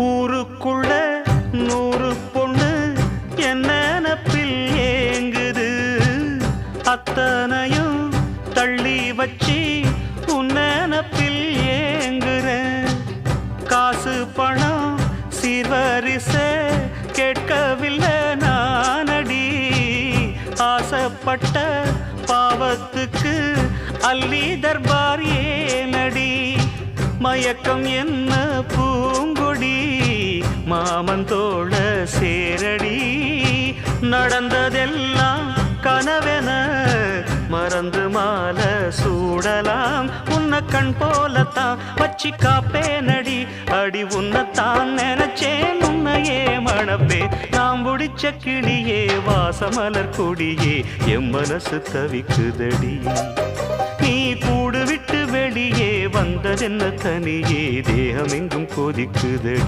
ஊருக்குள்ள 100 பொண்ணு என்ன நினப்பில் ஏங்குது, அத்தனையும் தள்ளி வச்சு உன் நினப்பில் ஏங்குறேன். காசு பணம் சீர்வரிசை கேட்கவில்லை நானடி, ஆசைப்பட்ட பாவத்துக்கு அள்ளி தர்பார் ஏனடி. மயக்கம் என்ன பூங்கொடி மாமன் தோள சேரடி, நடந்ததெல்லாம் கனவென மறந்து மாலை சூடலாம். உன்னை கண் போலத்தான் வச்சி காப்பேனடி, அடி உன்னைத்தான் நினைச்சேன் உன்னையே மணப்பே. நாம் பிடிச்ச கிளியே வாசமலர் கொடியே என் மனசு தவிக்குதடி. நீ கூடு விட்டு வெளியே வந்ததென்ன தனியே தேகம் எங்கும் கொதிக்குதடி.